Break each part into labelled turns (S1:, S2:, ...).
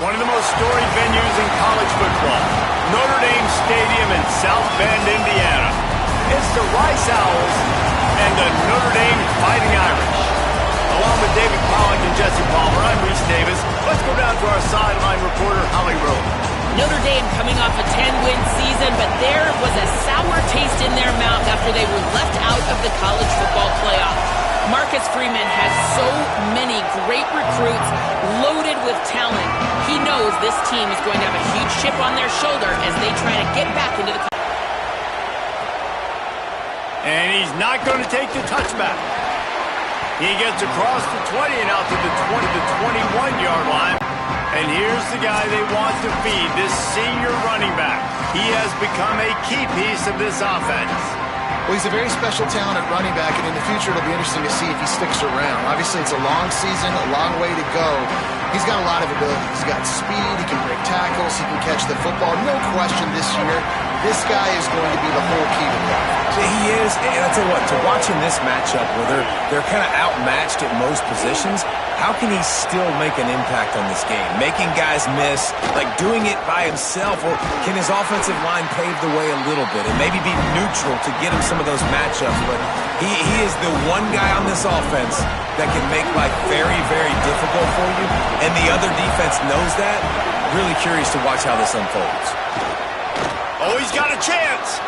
S1: One of the most storied venues in college football, Notre Dame Stadium in South Bend, Indiana. It's the Rice Owls and the Notre Dame Fighting Irish. Along with David Pollack and Jesse Palmer, I'm Reese Davis. Let's go down to our sideline reporter, Holly Rowe.
S2: Notre Dame coming off a 10-win season, but there was a sour taste in their mouth after they were left out of the college football playoff. Marcus Freeman has so many great recruits loaded with talent. He knows this team is going to have a huge chip on their shoulder as they try to get back into the...
S1: And he's not going to take the touchback. He gets across the 20 and out to the 20 to 21-yard line. And here's the guy they want to feed, this senior running back. He has become a key piece of this offense.
S3: Well, he's a very special talent at running back, and in the future it'll be interesting to see if he sticks around. Obviously, it's a long season, a long way to go. He's got a lot of ability. He's got speed, he can break tackles, he can catch the football. No question this year, this guy is going to be the whole key to the offense.
S4: He is, and I'll tell you what, to watch in this matchup where they're kind of outmatched at most positions, how can he still make an impact on this game? Making guys miss, like doing it by himself, or can his offensive line pave the way a little bit and maybe be neutral to get him some of those matchups? But he is the one guy on this offense that can make life very, very difficult for you, and the other defense knows that. Really curious to watch how this unfolds.
S1: Oh, he's got a chance.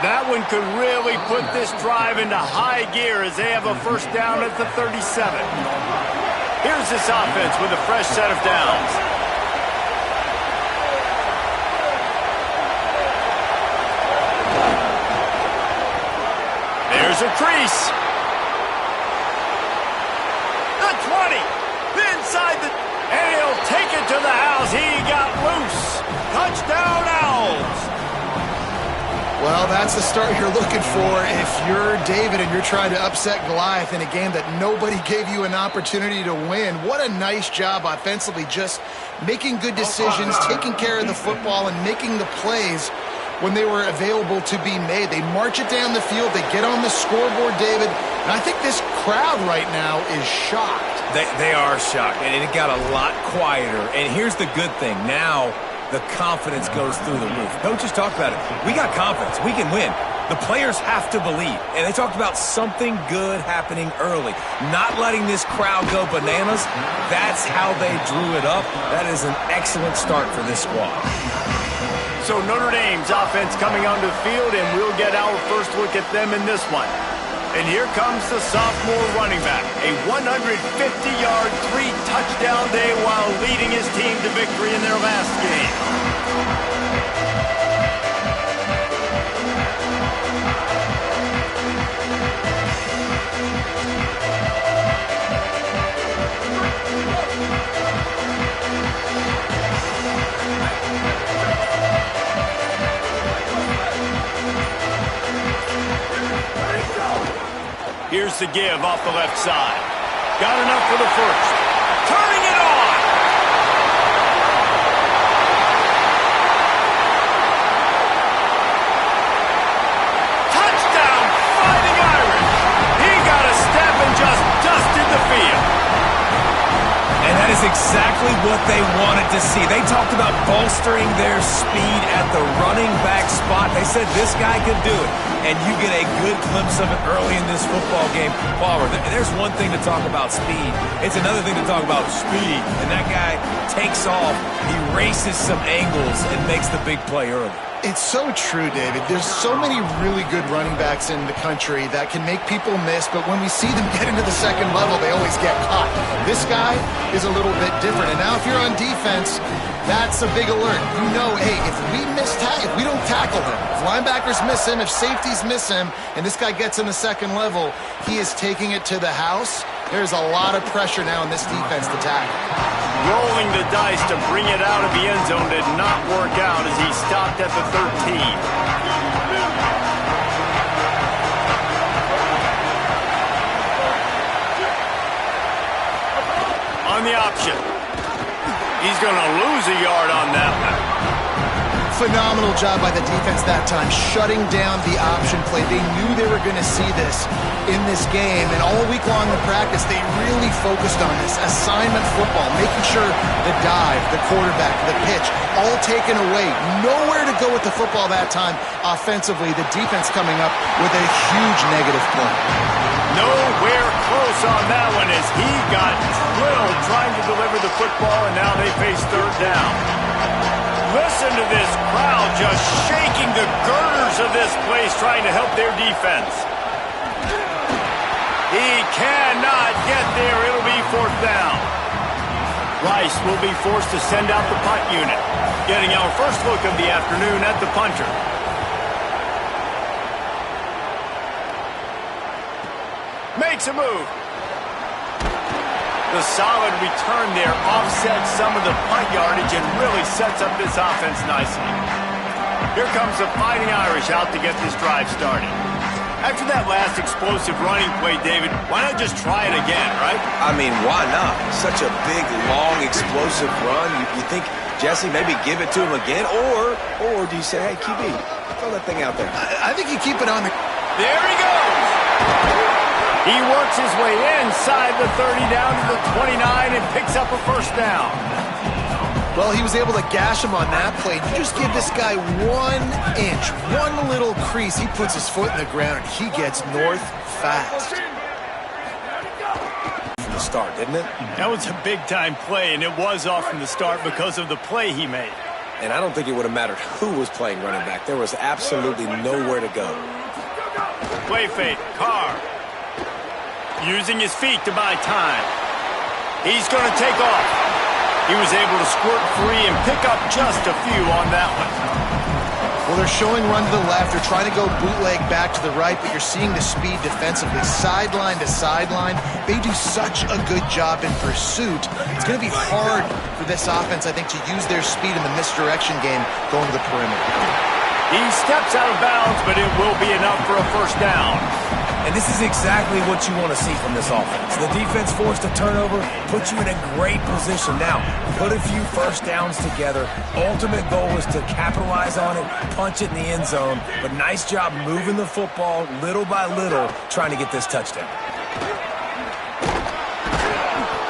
S1: That one could really put this drive into high gear as they have a first down at the 37. Here's this offense with a fresh set of downs. There's a crease. The 20. Inside the... And he'll take it to the house. He got loose. Touchdown, Owls.
S3: Well, that's the start you're looking for if you're David and you're trying to upset Goliath in a game that nobody gave you an opportunity to win. What a nice job offensively, just making good decisions, taking care of the football, and making the plays when they were available to be made. They march it down the field, they get on the scoreboard, David, and I think this crowd right now is shocked.
S4: They are shocked, and it got a lot quieter. And here's the good thing. Now the confidence goes through the roof. Coaches talked about it. We got confidence. We can win. The players have to believe. And they talked about something good happening early. Not letting this crowd go bananas. That's how they drew it up. That is an excellent start for this squad.
S1: So Notre Dame's offense coming onto the field, and we'll get our first look at them in this one. And here comes the sophomore running back. A 150-yard, 3-touchdown day while leading his team to victory in their last game. Here's the give off the left side. Got enough for the first. Turning it on! Touchdown, Fighting Irish! He got a step and just dusted the field.
S4: And that is exactly what they wanted to see. They talked about bolstering their speed at the running back spot. They said this guy could do it. And you get a good glimpse of it early in this football game. Palmer, there's one thing to talk about speed. It's another thing to talk about speed. And that guy takes off, he races some angles, and makes the big play early.
S3: It's so true, David. There's so many really good running backs in the country that can make people miss, but when we see them get into the second level, they always get caught. This guy is a little bit different. And now if you're on defense, that's a big alert. You know, hey, if we don't tackle him, if linebackers miss him, if safeties miss him, and this guy gets in the second level, he is taking it to the house. There's a lot of pressure now in this defense to tackle.
S1: Rolling the dice to bring it out of the end zone did not work out as he stopped at the 13. On the option. He's going to lose a yard on that one.
S3: Phenomenal job by the defense that time, shutting down the option play. They knew they were going to see this in this game, and all week long in practice, they really focused on this assignment football, making sure the dive, the quarterback, the pitch, all taken away. Nowhere to go with the football that time offensively. The defense coming up with a huge negative play.
S1: Nowhere close on that one as he got drilled trying to deliver the football, and now they face third down. Listen to this crowd just shaking the girders of this place trying to help their defense. He cannot get there. It'll be fourth down. Rice will be forced to send out the punt unit. Getting our first look of the afternoon at the punter. Makes a move. The solid return there offsets some of the punt yardage and really sets up this offense nicely. Here comes the Fighting Irish out to get this drive started. After that last explosive running play, David, why not just try it again, right?
S4: I mean, why not? Such a big, long, explosive run. You think, Jesse, maybe give it to him again? Or do you say, hey, QB, throw that thing out there?
S3: I think you keep it on the...
S1: There he goes! He works his way inside the 30 down to the 29 and picks up a first down.
S3: Well, he was able to gash him on that play. You just give this guy 1 inch, one little crease. He puts his foot in the ground, and he gets north fast.
S4: From the start, didn't it?
S1: That was a big-time play, and it was off from the start because of the play he made.
S4: And I don't think it would have mattered who was playing running back. There was absolutely nowhere to go.
S1: Play fake, Carr. Using his feet to buy time. He's going to take off. He was able to squirt free and pick up just a few on that one.
S3: Well, they're showing run to the left. They're trying to go bootleg back to the right, but you're seeing the speed defensively, sideline to sideline. They do such a good job in pursuit. It's going to be hard for this offense, I think, to use their speed in the misdirection game going to the perimeter.
S1: He steps out of bounds, but it will be enough for a first down.
S4: And this is exactly what you want to see from this offense. The defense forced a turnover, puts you in a great position. Now, put a few first downs together. Ultimate goal is to capitalize on it, punch it in the end zone. But nice job moving the football little by little, trying to get this touchdown.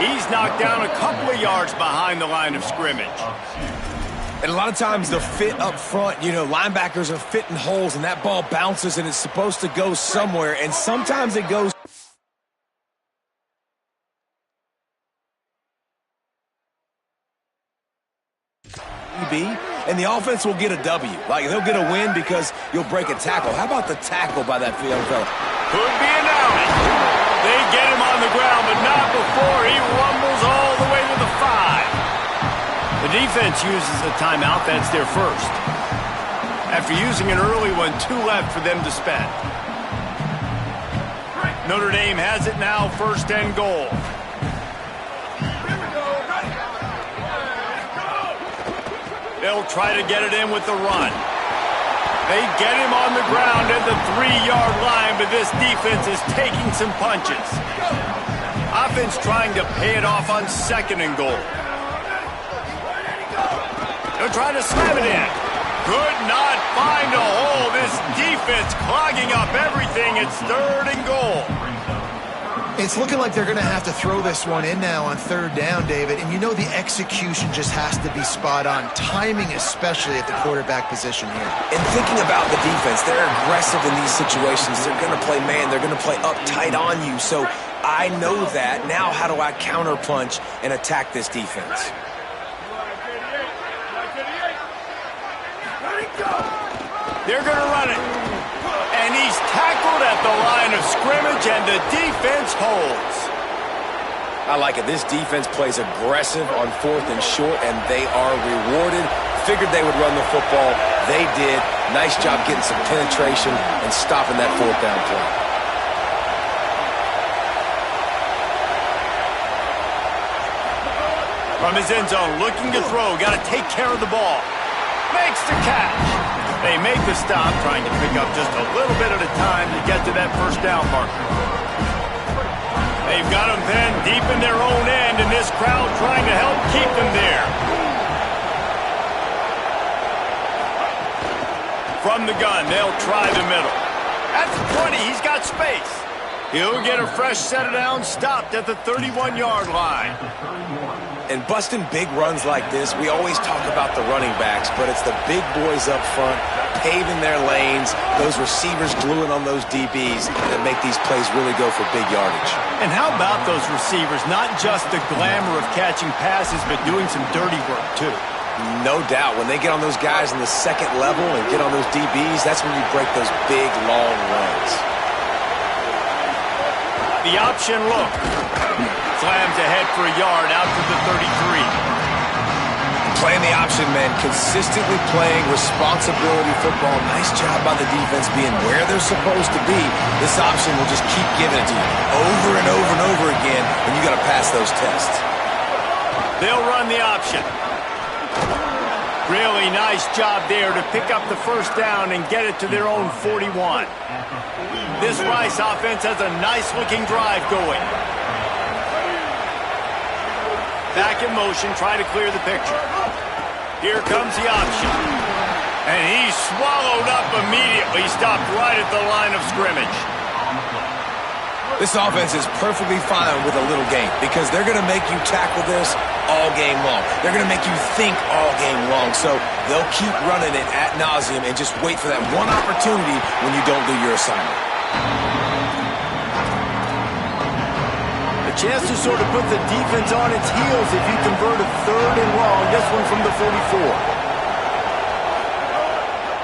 S1: He's knocked down a couple of yards behind the line of scrimmage.
S4: And a lot of times the fit up front, linebackers are fitting holes and that ball bounces and it's supposed to go somewhere. And sometimes it goes. And the offense will get a W. Like, they'll get a win because you'll break a tackle. How about the tackle by that young fella?
S1: Could be an outing. They get him on the ground, but not before he rumbles all the way to the 5. The defense uses a timeout. That's their first. After using an early one, 2 left for them to spend. Notre Dame has it now, first and goal. They'll try to get it in with the run. They get him on the ground at the 3-yard line, but this defense is taking some punches. Offense trying to pay it off on second and goal. They'll try to slam it in. Could not find a hole. This defense clogging up everything. It's third and goal.
S3: It's looking like they're going to have to throw this one in now on third down, David. And the execution just has to be spot on. Timing especially at the quarterback position here.
S4: And thinking about the defense, they're aggressive in these situations. They're going to play man. They're going to play uptight on you. So I know that. Now how do I counterpunch and attack this defense?
S1: They're going to run it. And he's tackled at the line of scrimmage, and the defense holds.
S4: I like it. This defense plays aggressive on fourth and short, and they are rewarded. Figured they would run the football. They did. Nice job getting some penetration and stopping that fourth down play.
S1: From his end zone, looking to throw. Got to take care of the ball. Makes the catch. They make the stop, trying to pick up just a little bit at a time to get to that first down marker. They've got them pinned deep in their own end, and this crowd trying to help keep them there. From the gun, they'll try the middle. At the 20, he's got space. He'll get a fresh set of downs stopped at the 31-yard line.
S4: And busting big runs like this, we always talk about the running backs, but it's the big boys up front, paving their lanes, those receivers gluing on those DBs that make these plays really go for big yardage.
S1: And how about those receivers? Not just the glamour of catching passes, but doing some dirty work, too.
S4: No doubt. When they get on those guys in the second level and get on those DBs, that's when you break those big, long runs.
S1: The option look. Slams ahead for a yard out to the 33.
S4: Playing the option, man. Consistently playing responsibility football. Nice job by the defense being where they're supposed to be. This option will just keep giving it to you over and over and over again, and you got to pass those tests.
S1: They'll run the option. Really nice job there to pick up the first down and get it to their own 41. This Rice offense has a nice-looking drive going. Back in motion, try to clear the picture. Here comes the option. And he's swallowed up immediately, stopped right at the line of scrimmage.
S4: This offense is perfectly fine with a little game because they're going to make you tackle this all game long. They're going to make you think all game long. So they'll keep running it ad nauseum and just wait for that one opportunity when you don't do your assignment.
S1: A chance to sort of put the defense on its heels if you convert a third and long. This one from the 44.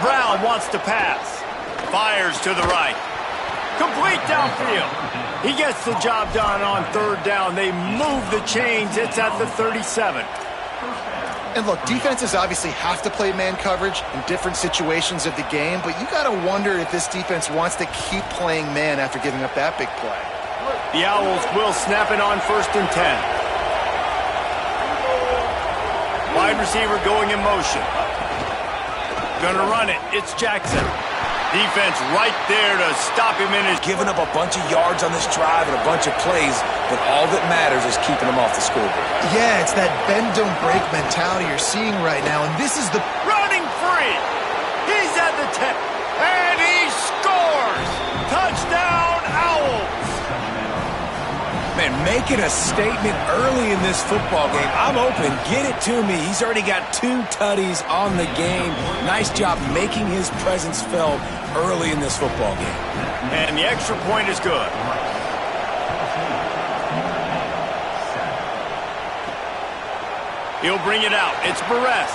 S1: Brown wants to pass. Fires to the right. Complete downfield. He gets the job done on third down. They move the chains. It's at the 37.
S3: And look, defenses obviously have to play man coverage in different situations of the game, but you got to wonder if this defense wants to keep playing man after giving up that big play.
S1: The Owls will snap it on 1st and 10. Wide receiver going in motion. Gonna run it. It's Jackson. Defense right there to stop him in his...
S4: Giving up a bunch of yards on this drive and a bunch of plays, but all that matters is keeping them off the scoreboard.
S3: Yeah, it's that bend, don't break mentality you're seeing right now, and this is the...
S1: Running free! He's at the 10, and he scores! Touchdown, Owls!
S4: Man, making a statement early in this football game. I'm open. Get it to me. He's already got 2 tutties on the game. Nice job making his presence felt early in this football game.
S1: And the extra point is good. He'll bring it out. It's Barres.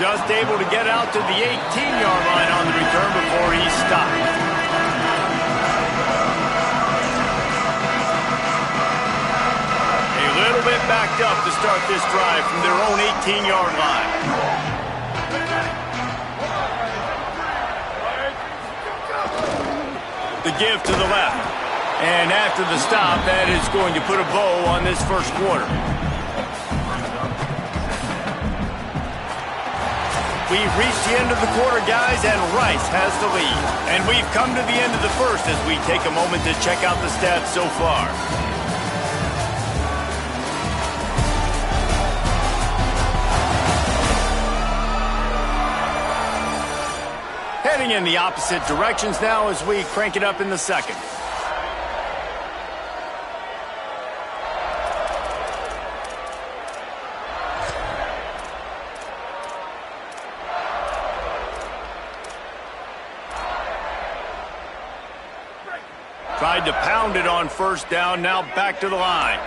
S1: Just able to get out to the 18-yard line on the return before he stopped. A little bit backed up to start this drive from their own 18-yard line. The give to the left. And after the stop, that is going to put a bow on this first quarter. We've reached the end of the quarter, guys, and Rice has the lead. And we've come to the end of the first as we take a moment to check out the stats so far. Heading in the opposite directions now as we crank it up in the second. Tried to pound it on first down, now back to the line.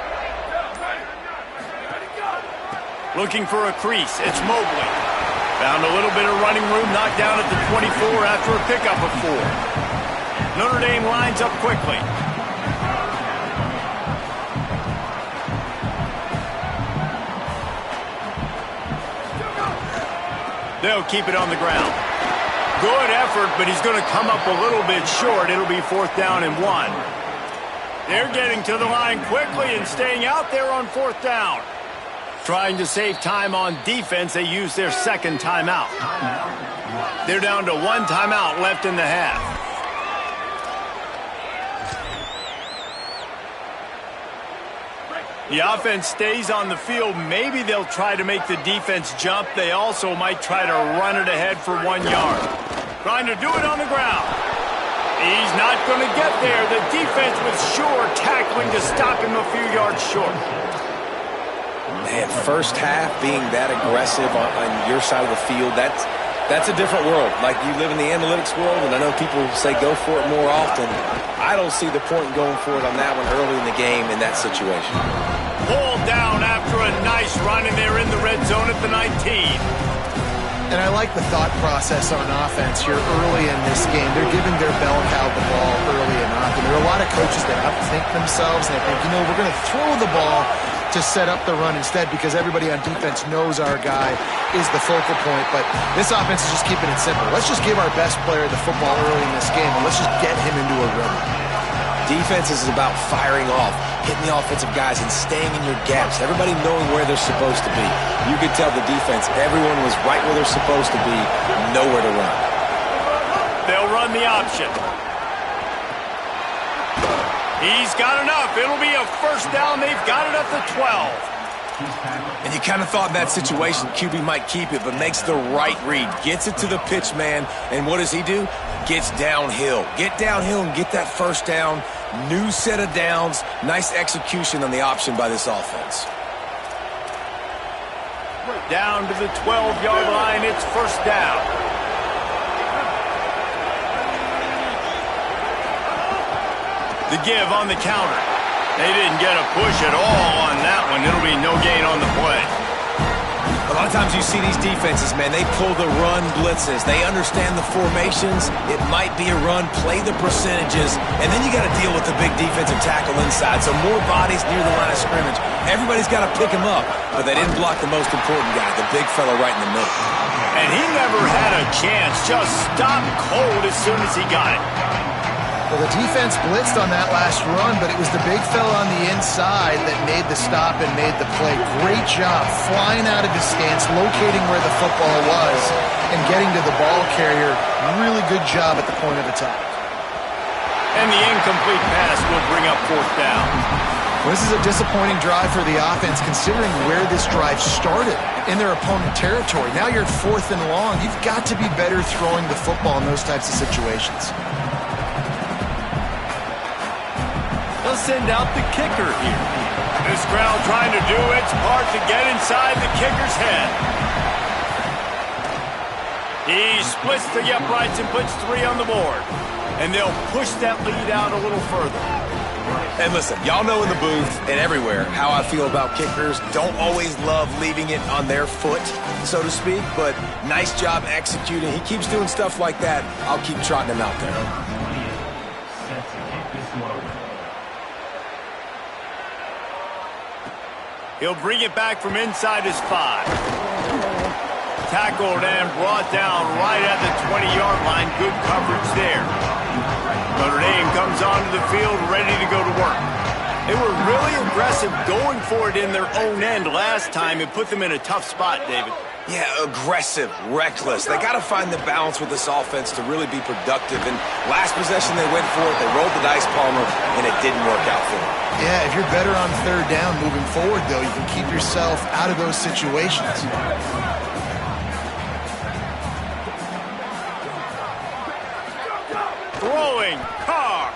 S1: Looking for a crease, it's Mobley. Found a little bit of running room, knocked down at the 24 after a pickup of 4. Notre Dame lines up quickly. They'll keep it on the ground. Good effort, but he's going to come up a little bit short. It'll be 4th down and 1. They're getting to the line quickly and staying out there on 4th down. Trying to save time on defense, they use their second timeout. They're down to 1 timeout left in the half. The offense stays on the field. Maybe they'll try to make the defense jump. They also might try to run it ahead for 1 yard. Trying to do it on the ground. He's not going to get there. The defense was sure tackling to stop him a few yards short.
S4: Man, first half being that aggressive on your side of the field, that's a different world. Like, you live in the analytics world, and I know people say go for it more often. I don't see the point in going for it on that one early in the game in that situation.
S1: Pulled down after a nice run, and they're in the red zone at the 19.
S3: And I like the thought process on offense here early in this game. They're giving their bell cow the ball early enough. And there are a lot of coaches that outthink themselves, and they think, you know, we're going to throw the ball to set up the run instead because everybody on defense knows our guy is the focal point. But this offense is just keeping it simple. Let's just give our best player the football early in this game, and let's just get him into a rhythm.
S4: Defense is about firing off, hitting the offensive guys, and staying in your gaps. Everybody knowing where they're supposed to be. You could tell the defense, everyone was right where they're supposed to be, nowhere to run.
S1: They'll run the option. He's got enough. It'll be a first down. They've got it at the 12.
S4: And you kind of thought in that situation QB might keep it, but makes the right read. Gets it to the pitch man, and what does he do? Gets downhill. Get downhill and get that first down. New set of downs. Nice execution on the option by this offense.
S1: Down to the 12-yard line. It's first down. The give on the counter. They didn't get a push at all on that one. It'll be no gain on the play.
S4: A lot of times you see these defenses, man, they pull the run blitzes. They understand the formations. It might be a run, play the percentages, and then you got to deal with the big defensive tackle inside. So more bodies near the line of scrimmage. Everybody's got to pick him up, but they didn't block the most important guy, the big fella right in the middle.
S1: And he never had a chance. Just stopped cold as soon as he got it.
S3: Well, the defense blitzed on that last run, but it was the big fella on the inside that made the stop and made the play. Great job flying out of his stance, locating where the football was, and getting to the ball carrier. Really good job at the point of attack.
S1: And the incomplete pass will bring up fourth down.
S3: Well, this is a disappointing drive for the offense, considering where this drive started in their opponent territory. Now you're at 4th and long. You've got to be better throwing the football in those types of situations.
S1: They'll send out the kicker here. This crowd trying to do its part to get inside the kicker's head. He splits the uprights and puts 3 on the board. And they'll push that lead out a little further.
S4: And listen, y'all know in the booth and everywhere how I feel about kickers. Don't always love leaving it on their foot, so to speak, but nice job executing. He keeps doing stuff like that. I'll keep trotting him out there.
S1: He'll bring it back from inside his 5. Tackled and brought down right at the 20-yard line. Good coverage there. Notre Dame comes onto the field ready to go to work. They were really aggressive going for it in their own end last time. It put them in a tough spot, David.
S4: Yeah, aggressive, reckless. They got to find the balance with this offense to really be productive. And last possession they went for it. They rolled the dice, Palmer, and it didn't work out for them.
S3: Yeah, if you're better on 3rd down moving forward, though, you can keep yourself out of those situations.
S1: Throwing, Carr.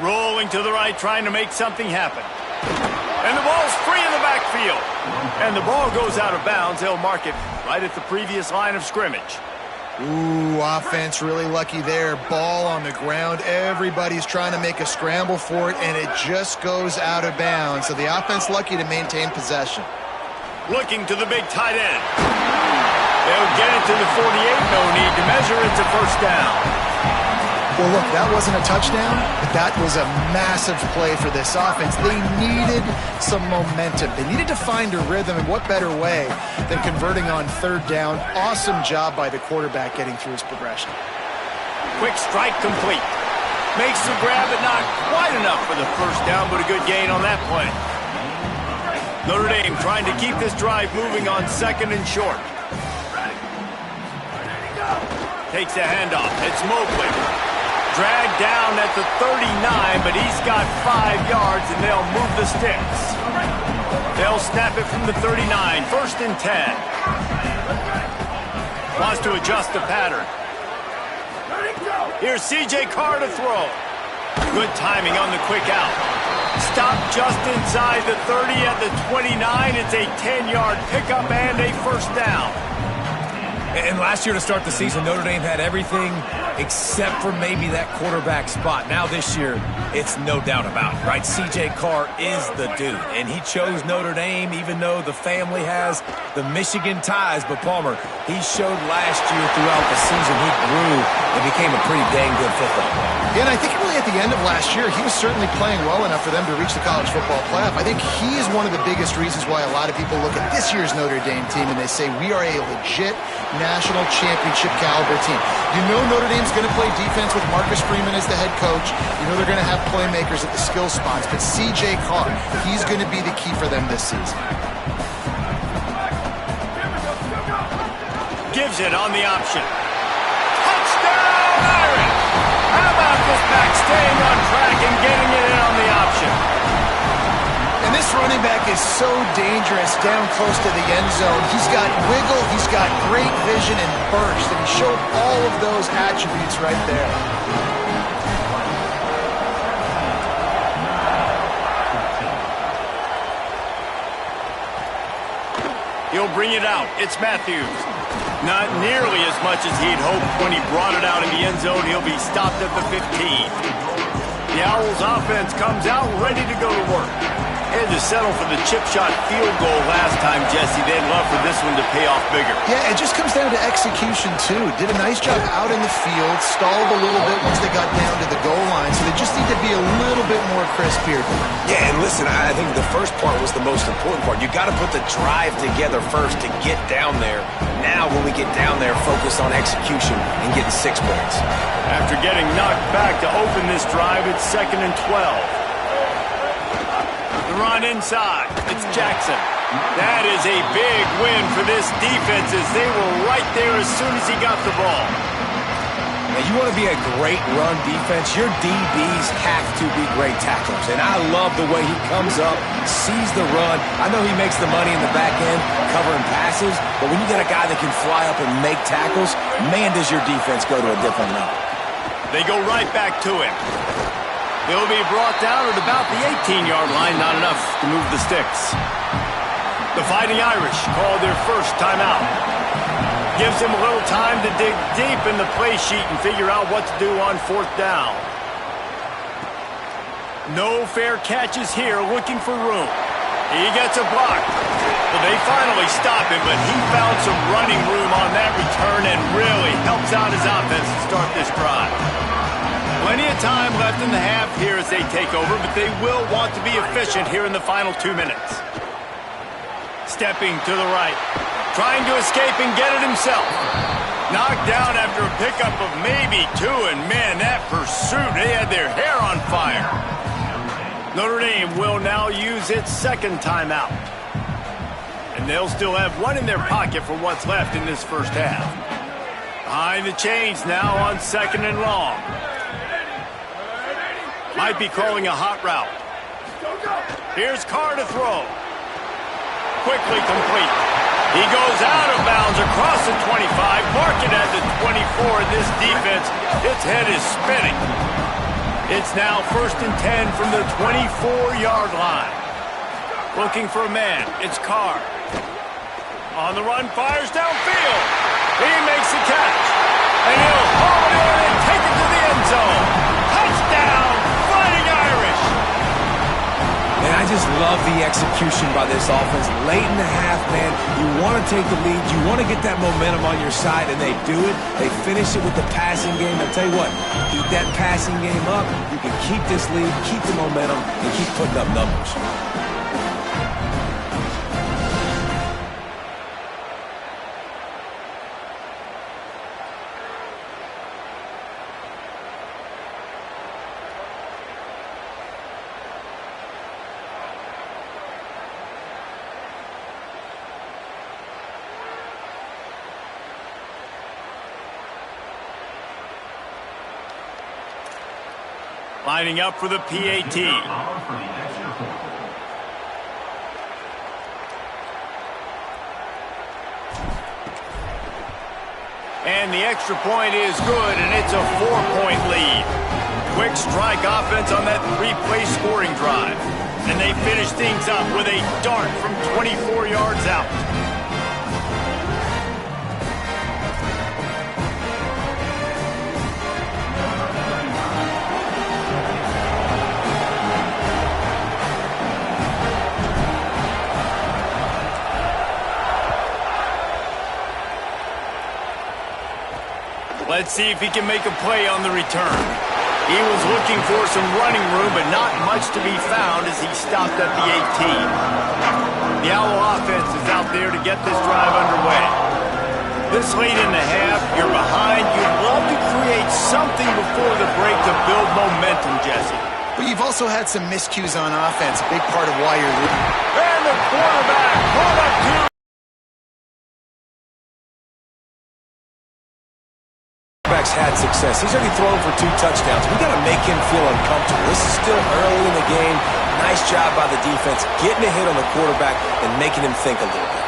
S1: Rolling to the right, trying to make something happen. And the ball's free in the backfield. And the ball goes out of bounds. They'll mark it right at the previous line of scrimmage.
S3: Ooh, offense really lucky there. Ball on the ground. Everybody's trying to make a scramble for it, and it just goes out of bounds. So the offense lucky to maintain possession.
S1: Looking to the big tight end. They'll get it to the 48. No need to measure. It's a first down.
S3: Well, look, that wasn't a touchdown, but that was a massive play for this offense. They needed some momentum. They needed to find a rhythm, and what better way than converting on 3rd down. Awesome job by the quarterback getting through his progression.
S1: Quick strike complete. Makes the grab, but not quite enough for the first down, but a good gain on that play. Notre Dame trying to keep this drive moving on 2nd and short. Takes a handoff. It's Mobley. Dragged down at the 39, but he's got 5 yards, and they'll move the sticks. They'll snap it from the 39, 1st and 10. Wants to adjust the pattern. Here's C.J. Carr to throw. Good timing on the quick out. Stop just inside the 30 at the 29. It's a 10-yard pickup and a first down.
S4: And last year to start the season, Notre Dame had everything except for maybe that quarterback spot. Now this year, it's no doubt about it, right? C.J. Carr is the dude, and he chose Notre Dame even though the family has the Michigan ties. But Palmer, he showed last year throughout the season he grew and became a pretty dang good football player.
S3: Yeah, and I think really at the end of last year, he was certainly playing well enough for them to reach the college football playoff. I think he is one of the biggest reasons why a lot of people look at this year's Notre Dame team and they say, we are a legit national championship caliber team. You know Notre Dame's going to play defense with Marcus Freeman as the head coach. You know they're going to have playmakers at the skill spots, but C.J. Carr, he's going to be the key for them this season.
S1: Gives it on the option. Touchdown, Irish! How about this back staying on track and getting it in on the option?
S3: And this running back is so dangerous down close to the end zone. He's got wiggle, he's got great vision and burst, and he showed all of those attributes right there.
S1: He'll bring it out. It's Matthews. Not nearly as much as he'd hoped when he brought it out in the end zone. He'll be stopped at the 15. The Owls offense comes out ready to go to work. Had to settle for the chip shot field goal last time, Jesse. They'd love for this one to pay off bigger.
S3: Yeah, it just comes down to execution, too. Did a nice job out in the field, stalled a little bit once they got down to the goal line, so they just need to be a little bit more crisp here.
S4: Yeah, and listen, I think the first part was the most important part. You got to put the drive together first to get down there. Now, when we get down there, focus on execution and getting 6 points.
S1: After getting knocked back to open this drive, it's 2nd and 12. The run inside. It's Jackson. That is a big win for this defense as they were right there as soon as he got the ball.
S4: Now, you want to be a great run defense, your DBs have to be great tacklers. And I love the way he comes up, sees the run. I know he makes the money in the back end covering passes, but when you get a guy that can fly up and make tackles, man, does your defense go to a different level.
S1: They go right back to him. He'll be brought down at about the 18-yard line, not enough to move the sticks. The Fighting Irish call their first timeout. Gives him a little time to dig deep in the play sheet and figure out what to do on 4th down. No fair catches here, looking for room. He gets a block. Well, they finally stop him, but he found some running room on that return and really helps out his offense to start this drive. Plenty of time left in the half here as they take over, but they will want to be efficient here in the final 2 minutes. Stepping to the right, trying to escape and get it himself. Knocked down after a pickup of maybe 2, and man, that pursuit, they had their hair on fire. Notre Dame will now use its 2nd timeout. And they'll still have one in their pocket for what's left in this first half. Behind the chains now on 2nd and long. Might be calling a hot route. Here's Carr to throw. Quickly complete. He goes out of bounds across the 25, mark it at the 24, and this defense, its head is spinning. It's now 1st and 10 from the 24-yard line. Looking for a man, it's Carr. On the run, fires downfield. He makes the catch, and he'll haul it in and take it to the end zone. Touchdown, Fighting Irish!
S4: And I just love the execution by this offense. Late in the half, man, you want to take the lead. You want to get that momentum on your side, and they do it. They finish it with the passing game. I'll tell you what, keep that passing game up. You can keep this lead, keep the momentum, and keep putting up numbers.
S1: Lining up for the PAT. And the extra point is good, and it's a 4-point lead. Quick strike offense on that 3-play scoring drive. And they finish things up with a dart from 24 yards out. Let's see if he can make a play on the return. He was looking for some running room, but not much to be found as he stopped at the 18. The Owl offense is out there to get this drive underway. This late in the half, you're behind. You'd love to create something before the break to build momentum, Jesse.
S3: But you've also had some miscues on offense, a big part of why you're losing.
S1: And the quarterback brought up to
S4: had success. He's already thrown for 2 touchdowns. We got to make him feel uncomfortable. This is still early in the game. Nice job by the defense, getting a hit on the quarterback and making him think a little bit.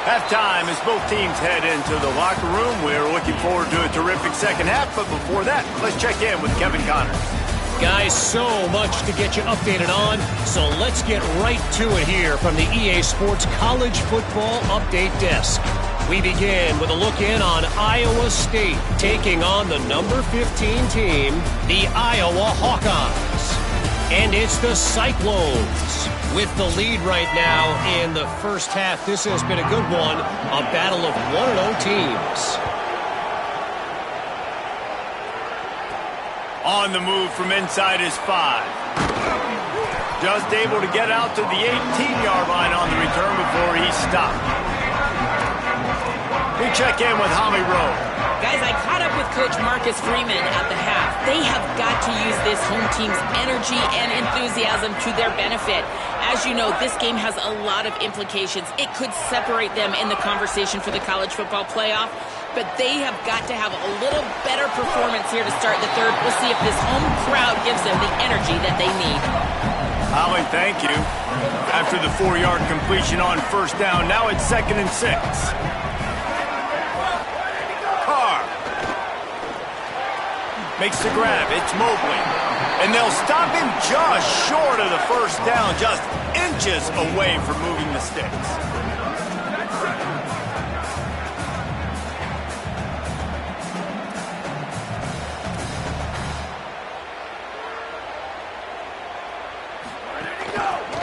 S1: Halftime as both teams head into the locker room. We're looking forward to a terrific second half, but before that, let's check in with Kevin Connors.
S5: Guys, so much to get you updated on, so let's get right to it here from the EA Sports College Football Update Desk. We begin with a look in on Iowa State taking on the number 15 team, the Iowa Hawkeyes. And it's the Cyclones with the lead right now in the first half. This has been a good one, a battle of 1-0 teams.
S1: On the move from inside his 5. Just able to get out to the 18-yard line on the return before he stopped. We check in with Holly Rowe.
S2: Guys, I caught up with Coach Marcus Freeman at the half. They have got to use this home team's energy and enthusiasm to their benefit. As you know, this game has a lot of implications. It could separate them in the conversation for the college football playoff, but they have got to have a little better performance here to start the third. We'll see if this home crowd gives them the energy that they need.
S1: Holly, thank you. After the 4-yard completion on first down, now it's 2nd and 6. Makes the grab. It's Mobley. And they'll stop him just short of the first down, just inches away from moving the sticks.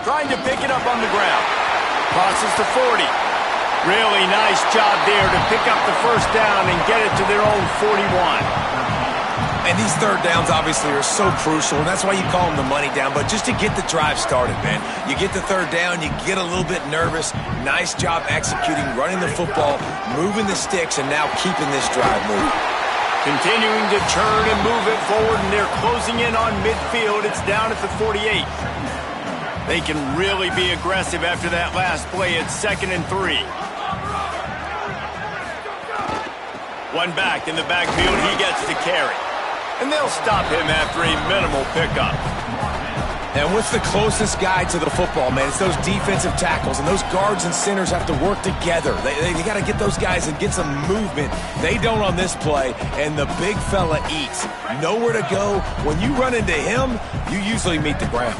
S1: Trying to pick it up on the ground. Crosses to 40. Really nice job there to pick up the first down and get it to their own 41.
S4: And these third downs obviously are so crucial, and that's why you call them the money down. But just to get the drive started, man, you get the third down, you get a little bit nervous. Nice job executing, running the football, moving the sticks, and now keeping this drive moving.
S1: Continuing to churn and move it forward, and they're closing in on midfield. It's down at the 48. They can really be aggressive after that last play. It's 2nd and 3. One back in the backfield. He gets to carry. And they'll stop him after a minimal pickup.
S4: And what's the closest guy to the football, man? It's those defensive tackles, and those guards and centers have to work together. They got to get those guys and get some movement. They don't on this play, and the big fella eats. Nowhere to go. When you run into him, you usually meet the ground.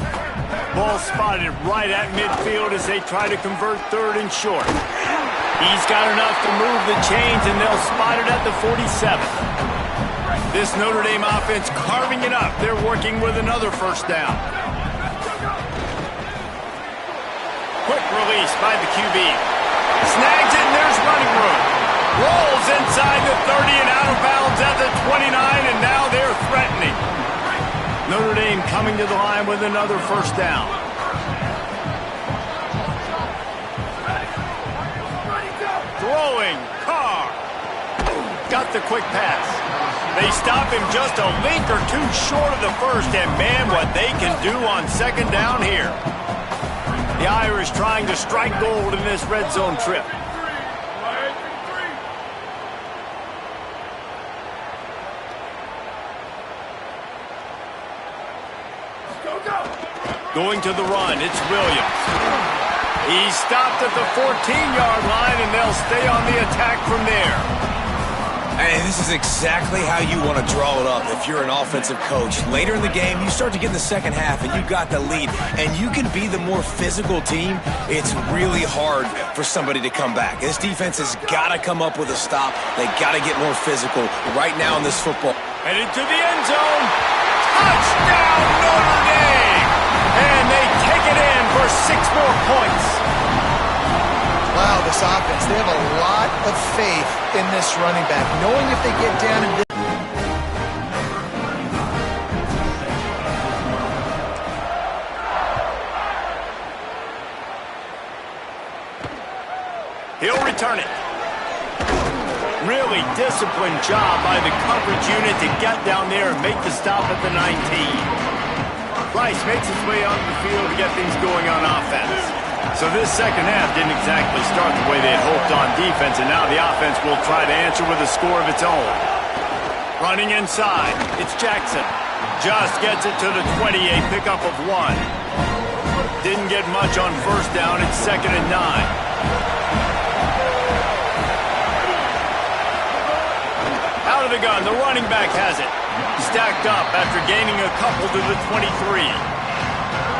S1: Ball spotted right at midfield as they try to convert 3rd and short. He's got enough to move the chains, and they'll spot it at the 47. This Notre Dame offense carving it up. They're working with another first down. Quick release by the QB. Snags it, and there's running room. Rolls inside the 30 and out of bounds at the 29, and now they're threatening. Notre Dame coming to the line with another first down. Throwing. Carr. Got the quick pass. They stop him just a link or two short of the first, and man, what they can do on 2nd down here. The Irish trying to strike gold in this red zone trip. Going to the run, it's Williams. He's stopped at the 14-yard line, and they'll stay on the attack from there.
S4: And this is exactly how you want to draw it up if you're an offensive coach. Later in the game, you start to get in the second half, and you've got the lead, and you can be the more physical team. It's really hard for somebody to come back. This defense has got to come up with a stop. They got to get more physical right now in this football.
S1: Headed to the end zone. Touchdown, Notre Dame! And they take it in for 6 more points.
S3: Wow, this offense, they have a lot of faith in this running back, knowing if they get down in this.
S1: He'll return it. Really disciplined job by the coverage unit to get down there and make the stop at the 19. Rice makes his way onto the field to get things going on offense. So this second half didn't exactly start the way they had hoped on defense, and now the offense will try to answer with a score of its own. Running inside, it's Jackson. Just gets it to the 28, pickup of 1. Didn't get much on first down, it's 2nd and 9. Out of the gun, the running back has it. Stacked up after gaining a couple to the 23.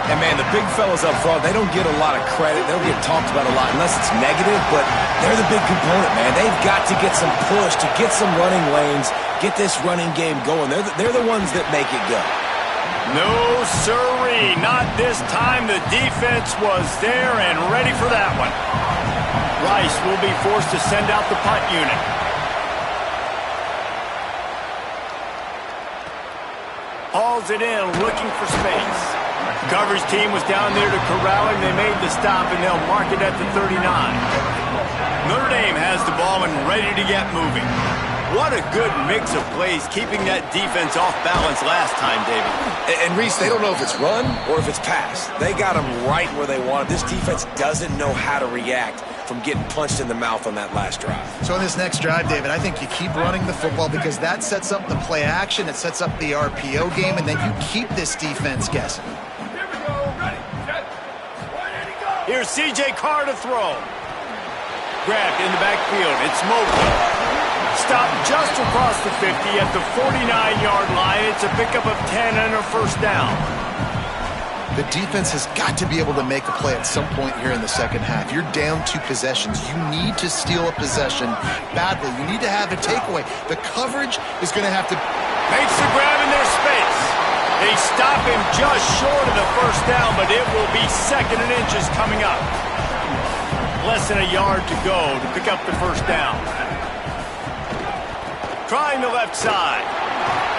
S4: And, man, the big fellas up front, they don't get a lot of credit. They don't get talked about a lot unless it's negative, but they're the big component, man. They've got to get some push, to get some running lanes, get this running game going. They're the ones that make it go.
S1: No, sirree. Not this time. The defense was there and ready for that one. Rice will be forced to send out the punt unit. Hauls it in, looking for space. Coverage team was down there to corral him. They made the stop, and they'll mark it at the 39. Notre Dame has the ball and ready to get moving. What a good mix of plays, keeping that defense off balance last time, David.
S4: And Reese, they don't know if it's run or if it's pass. They got them right where they want it. This defense doesn't know how to react from getting punched in the mouth on that last drive.
S3: So on this next drive, David, I think you keep running the football because that sets up the play action, it sets up the RPO game, and then you keep this defense guessing.
S1: Here's C.J. Carr to throw. Grabbed in the backfield. It's Mobley. Stopped just across the 50 at the 49-yard line. It's a pickup of 10 and a first down.
S3: The defense has got to be able to make a play at some point here in the second half. You're down 2 possessions. You need to steal a possession badly. You need to have a takeaway. The coverage is going to have to...
S1: Makes the grab in their space. They stop him just short of the first down, but it will be 2nd and inches coming up. Less than a yard to go to pick up the first down. Trying the left side.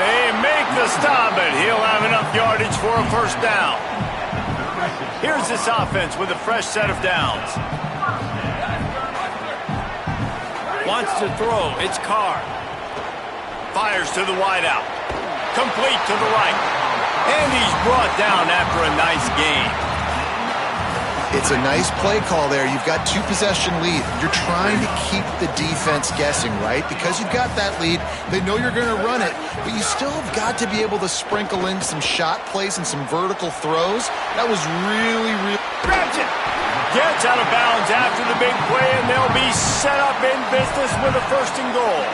S1: They make the stop, but he'll have enough yardage for a first down. Here's this offense with a fresh set of downs. Wants to throw. It's Carr. Fires to the wideout. Complete to the right. And he's brought down after a nice gain.
S3: It's a nice play call there. You've got 2-possession lead. You're trying to keep the defense guessing, right? Because you've got that lead, they know you're going to run it, but you still have got to be able to sprinkle in some shot plays and some vertical throws. That was really...
S1: Grabs it. Gets out of bounds after the big play, and they'll be set up in business with a 1st and goal.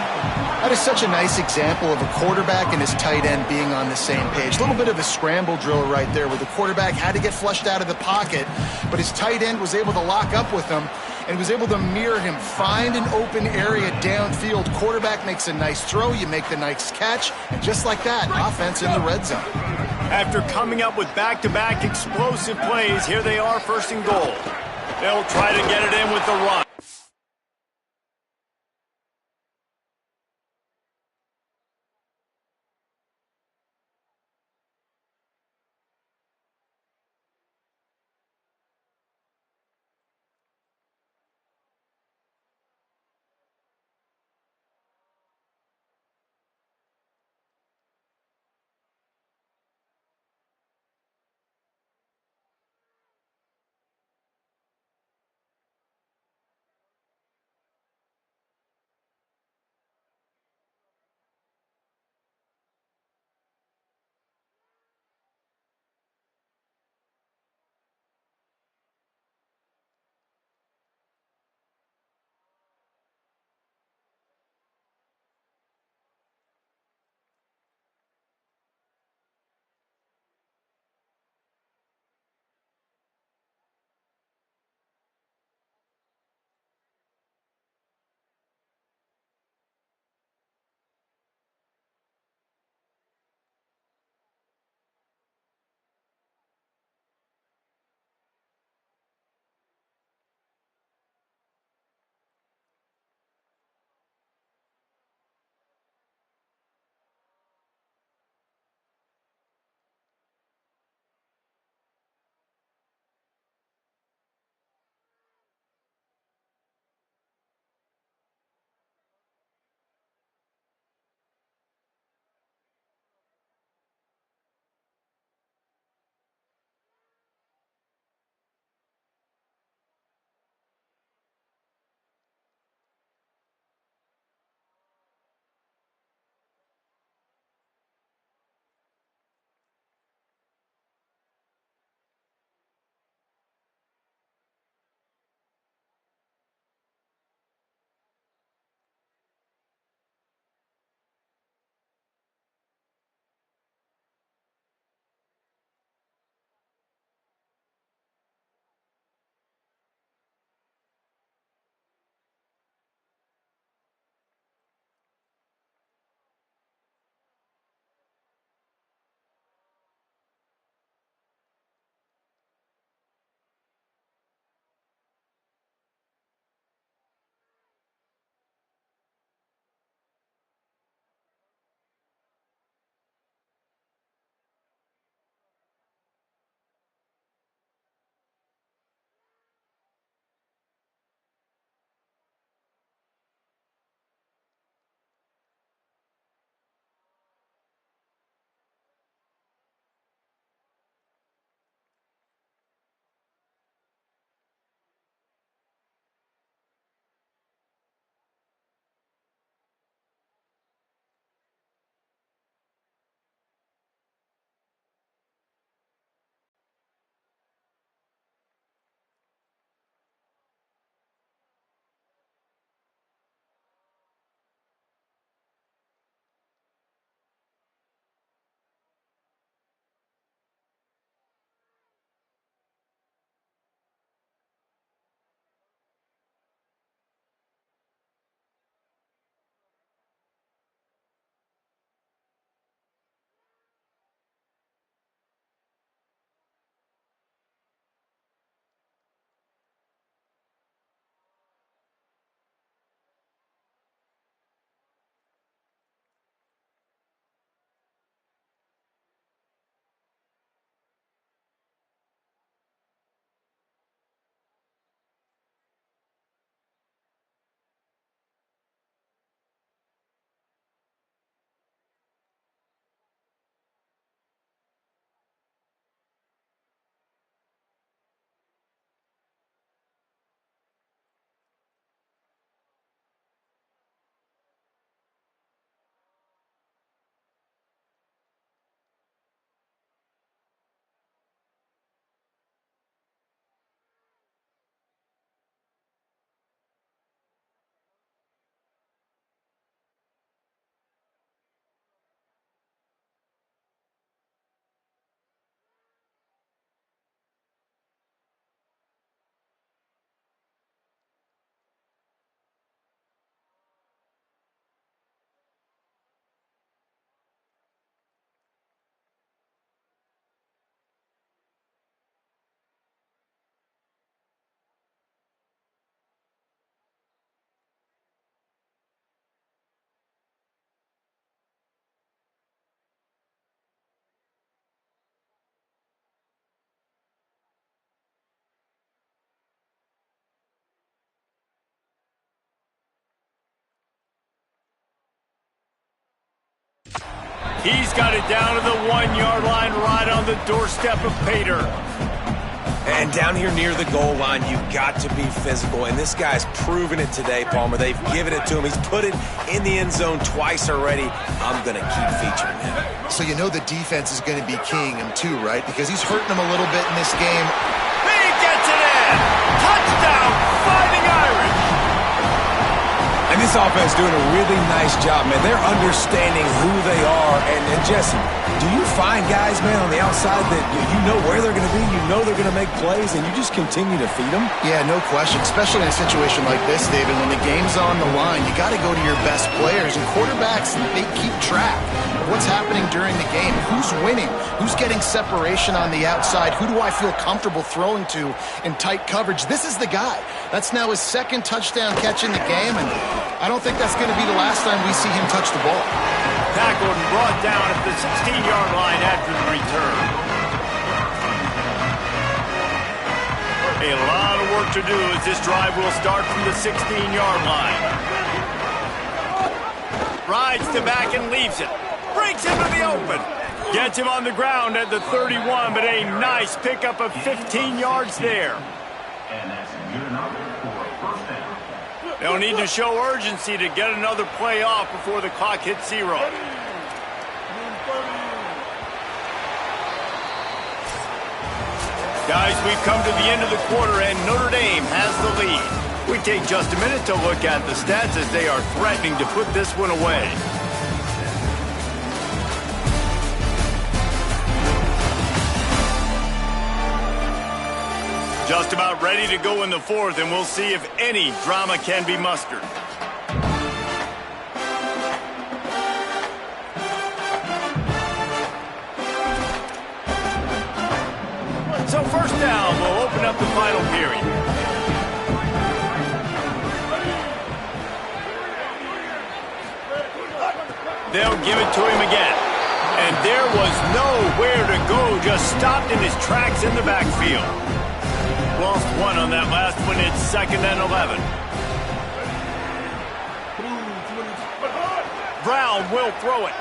S3: That is such a nice example of a quarterback and his tight end being on the same page. A little bit of a scramble drill right there where the quarterback had to get flushed out of the pocket, but his tight end was able to lock up with him and was able to mirror him, find an open area downfield. Quarterback makes a nice throw, you make the nice catch, and just like that, offense in the red zone.
S1: After coming up with back-to-back explosive plays, here they are 1st and goal. They'll try to get it in with the run. He's got it down to the 1-yard line right on the doorstep of Pater.
S4: And down here near the goal line, you've got to be physical. And this guy's proven it today, Palmer. They've given it to him. He's put it in the end zone twice already. I'm going to keep featuring him.
S3: So you know the defense is going to be keying him too, right? Because he's hurting them a little bit in this game.
S1: He gets it in! Touchdown, Fighting Irish!
S4: And this offense doing a really nice job, man. They're understanding who they are. And Jesse, do you find guys, man, on the outside that you know where they're going to be, you know they're going to make plays, and you just continue to feed them?
S3: Yeah, no question, especially in a situation like this, David. When the game's on the line, you got to go to your best players. And quarterbacks, they keep track of what's happening during the game. Who's winning? Who's getting separation on the outside? Who do I feel comfortable throwing to in tight coverage? This is the guy. That's now his second touchdown catch in the game, and I don't think that's going to be the last time we see him touch the ball.
S1: Tackled and brought down at the 16-yard line after the return. A lot of work to do as this drive will start from the 16-yard line. Rides to back and leaves it. Breaks into the open. Gets him on the ground at the 31, but a nice pickup of 15 yards there.
S6: And that's good enough for a first down.
S1: They'll need to show urgency to get another play off before the clock hits 0. Guys, we've come to the end of the quarter, and Notre Dame has the lead. We take just a minute to look at the stats as they are threatening to put this one away. Just about ready to go in the fourth, and we'll see if any drama can be mustered. So first down, we'll open up the final period. They'll give it to him again. And there was nowhere to go, just stopped in his tracks in the backfield. Lost one on that last one. It's 2nd and 11. Brown will throw it.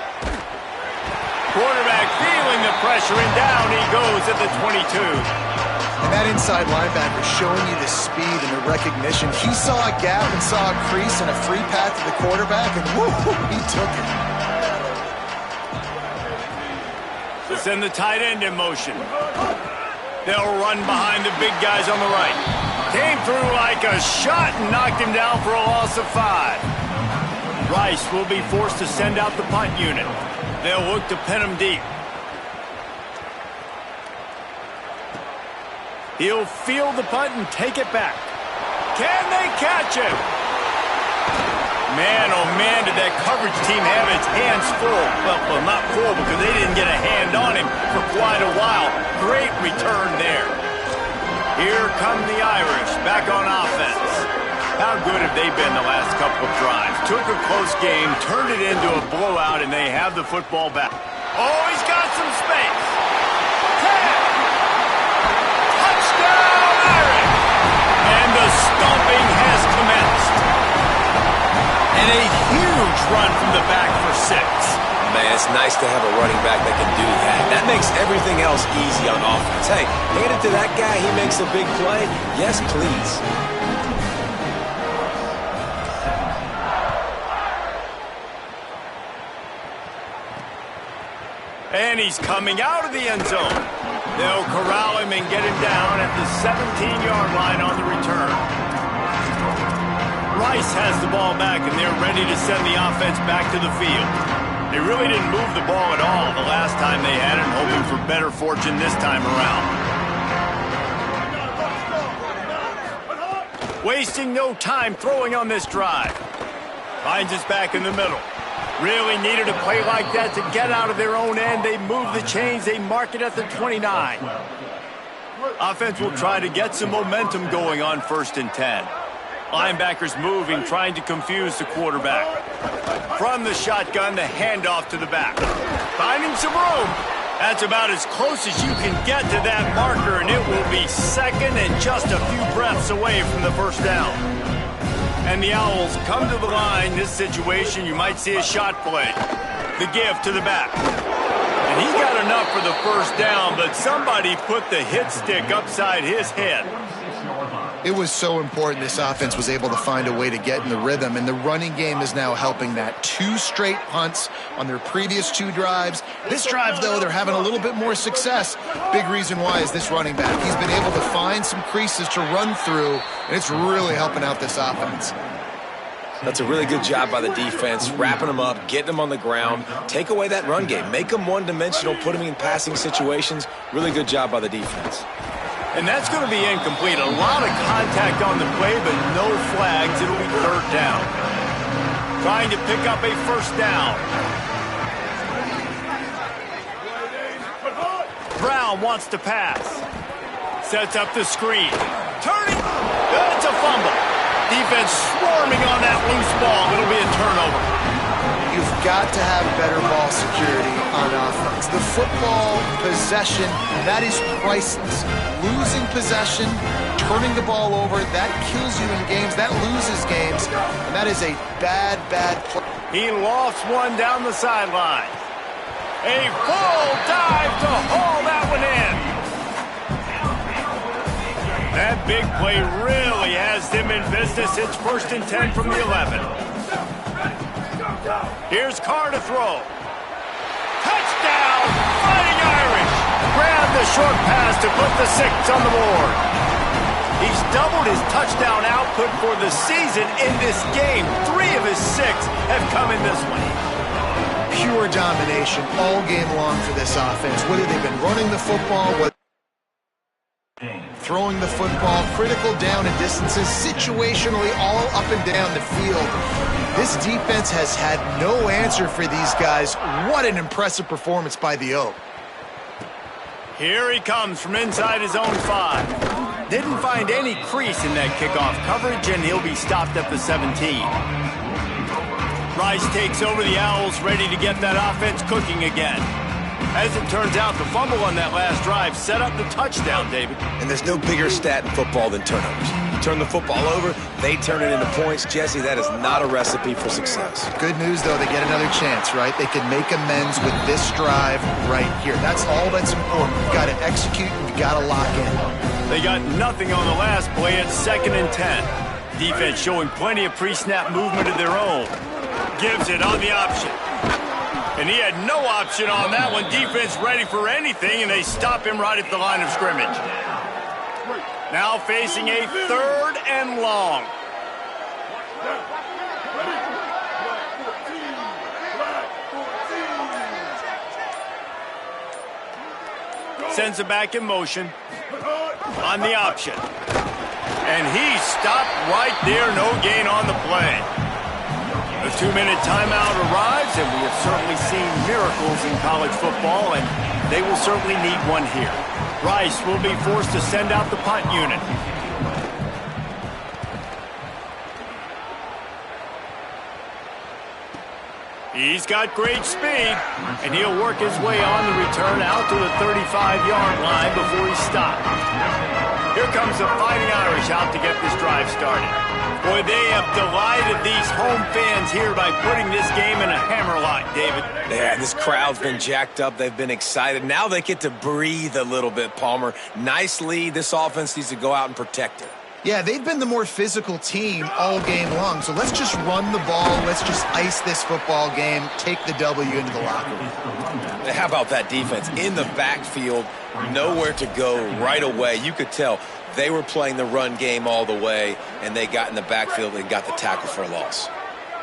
S1: Quarterback feeling the pressure, and down he goes at the 22.
S3: And that inside linebacker showing you the speed and the recognition. He saw a gap and saw a crease and a free path to the quarterback, and whoo, he took it.
S1: They'll send the tight end in motion. They'll run behind the big guys on the right. Came through like a shot and knocked him down for a loss of 5. Rice will be forced to send out the punt unit. They'll look to pin him deep. He'll field the punt and take it back. Can they catch him? Man, oh man, did that coverage team have its hands full. Well, not full because they didn't get a hand on him for quite a while. Great return there. Here come the Irish back on offense. How good have they been the last couple of drives? Took a close game, turned it into a blowout, and they have the football back. Oh, he's got some space. 10. Touchdown, Irish! And the stomping has commenced. And a huge run from the back for 6.
S4: Man, it's nice to have a running back that can do that. That makes everything else easy on offense. Hey, hand it to that guy, he makes a big play. Yes, please.
S1: And he's coming out of the end zone. They'll corral him and get him down at the 17-yard line on the return. Rice has the ball back, and they're ready to send the offense back to the field. They really didn't move the ball at all the last time they had it, hoping for better fortune this time around. Wasting no time throwing on this drive. Finds us back in the middle. Really needed a play like that to get out of their own end. They move the chains. They mark it at the 29. Offense will try to get some momentum going on 1st and 10. Linebackers moving, trying to confuse the quarterback. From the shotgun, the handoff to the back. Finding some room. That's about as close as you can get to that marker, and it will be 2nd and just a few breaths away from the first down. And the Owls come to the line. This situation, you might see a shot play. The give to the back. And he got enough for the first down, but somebody put the hit stick upside his head.
S3: It was so important this offense was able to find a way to get in the rhythm, and the running game is now helping that. 2 straight punts on their previous 2 drives. This drive, though, they're having a little bit more success. Big reason why is this running back. He's been able to find some creases to run through, and it's really helping out this offense.
S4: That's a really good job by the defense, wrapping them up, getting them on the ground, take away that run game, make them one-dimensional, put them in passing situations. Really good job by the defense.
S1: And that's going to be incomplete. A lot of contact on the play, but no flags. It'll be 3rd down. Trying to pick up a 1st down. Brown wants to pass. Sets up the screen. Turning. It's a fumble. Defense swarming on that loose ball. It'll be a turnover.
S3: You've got to have better ball security on offense. The football possession, that is priceless. Losing possession, turning the ball over, that kills you in games, that loses games, and that is a bad, bad play.
S1: He lofts one down the sideline. A full dive to haul that one in. That big play really has them in business. It's 1st and 10 from the 11. Here's Carr to throw. Touchdown, Fighting Irish. Grab the short pass to put the 6 on the board. He's doubled his touchdown output for the season in this game. 3 of his 6 have come in this one.
S3: Pure domination all game long for this offense. Whether they've been running the football, whether throwing the football, critical down and distances, situationally all up and down the field. This defense has had no answer for these guys. What an impressive performance by the O.
S1: Here he comes from inside his own 5. Didn't find any crease in that kickoff coverage, and he'll be stopped at the 17. Rice takes over the Owls, ready to get that offense cooking again. As it turns out, the fumble on that last drive set up the touchdown, David.
S4: And there's no bigger stat in football than turnovers. You turn the football over, they turn it into points. Jesse, that is not a recipe for success.
S3: Good news, though, they get another chance, right? They can make amends with this drive right here. That's all that's important. You've got to execute and you've got to lock in.
S1: They got nothing on the last play. It's 2nd and 10. Defense showing plenty of pre-snap movement of their own. Gives it on the option. And he had no option on that one. Defense ready for anything, and they stop him right at the line of scrimmage. Now facing a 3rd and long. Sends it back in motion on the option. And he stopped right there. No gain on the play. A 2-minute timeout arrives, and we have certainly seen miracles in college football, and they will certainly need one here. Rice will be forced to send out the punt unit. He's got great speed, and he'll work his way on the return out to the 35-yard line before he's stopped. Here comes the Fighting Irish out to get this drive started. Boy, they have delighted these home fans here by putting this game in a hammerlock, David.
S4: Yeah, this crowd's been jacked up. They've been excited. Now they get to breathe a little bit, Palmer. Nice lead. This offense needs to go out and protect it.
S3: Yeah, they've been the more physical team all game long. So let's just run the ball. Let's just ice this football game, take the W into the locker room.
S4: How about that defense? In the backfield, nowhere to go right away. You could tell they were playing the run game all the way, and they got in the backfield and got the tackle for a loss.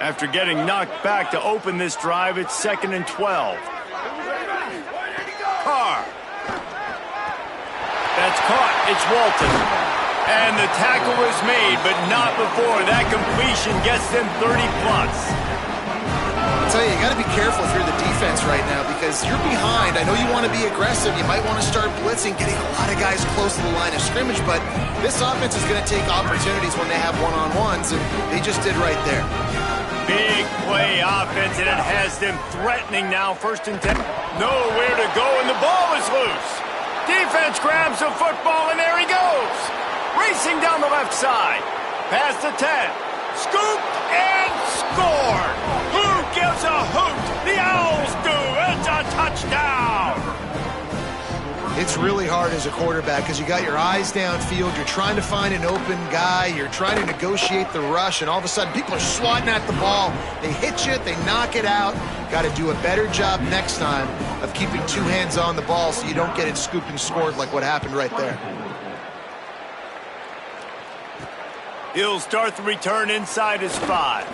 S1: After getting knocked back to open this drive, it's 2nd and 12. Carr. That's caught. It's Walton. And the tackle is made, but not before that completion gets them 30-plus.
S3: I'll tell you, you got to be careful if you're the defense right now because you're behind. I know you want to be aggressive. You might want to start blitzing, getting a lot of guys close to the line of scrimmage, but this offense is going to take opportunities when they have one-on-ones, and they just did right there.
S1: Big play offense, and it has them threatening now. 1st and 10. Nowhere to go, and the ball is loose. Defense grabs the football, and there he goes. Racing down the left side. Past the 10. Scooped and scored. gives a hoot. The Owls do. It's a touchdown.
S3: It's really hard as a quarterback because you got your eyes downfield. You're trying to find an open guy. You're trying to negotiate the rush, and all of a sudden people are swatting at the ball. They hit you. They knock it out. Got to do a better job next time of keeping two hands on the ball so you don't get it scooped and scored like what happened right there.
S1: He'll start the return inside his 5.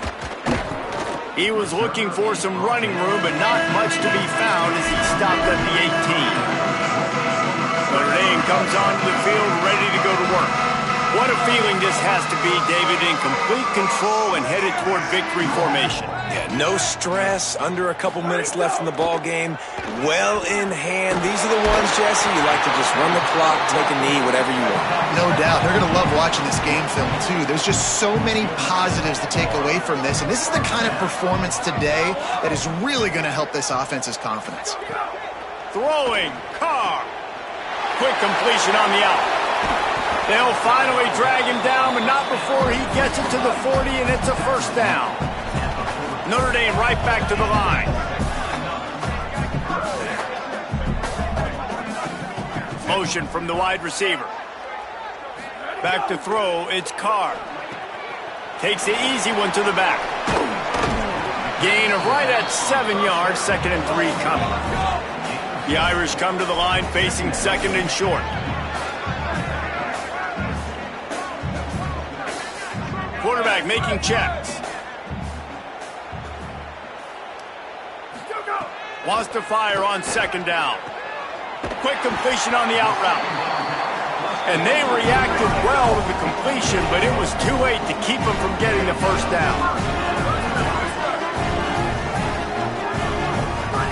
S1: He was looking for some running room, but not much to be found as he stopped at the 18. Notre Dame comes onto the field ready to go to work. What a feeling this has to be, David, in complete control and headed toward victory formation.
S4: Yeah, no stress, under a couple minutes left in the ball game, well in hand. These are the ones, Jesse, you like to just run the clock, take a knee, whatever you want.
S3: No doubt. They're going to love watching this game film, too. There's just so many positives to take away from this, and this is the kind of performance today that is really going to help this offense's confidence.
S1: Throwing, Carr. Quick completion on the out. They'll finally drag him down, but not before he gets it to the 40, and it's a first down. Notre Dame right back to the line. Motion from the wide receiver. Back to throw, it's Carr. Takes the easy one to the back. Gain of right at 7 yards, 2nd and 3 coming. The Irish come to the line facing 2nd and short. Quarterback making checks. Wants to fire on 2nd down. Quick completion on the out route. And they reacted well to the completion, but it was too late to keep them from getting the first down.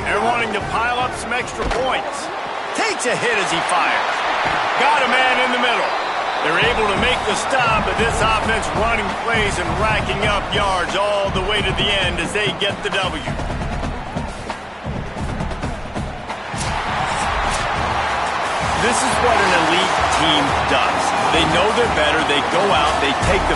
S1: They're wanting to pile up some extra points. Takes a hit as he fires. Got a man in the middle. They're able to make the stop, but this offense running plays and racking up yards all the way to the end as they get the W. This is what an elite team does. They know they're better. They go out. They take the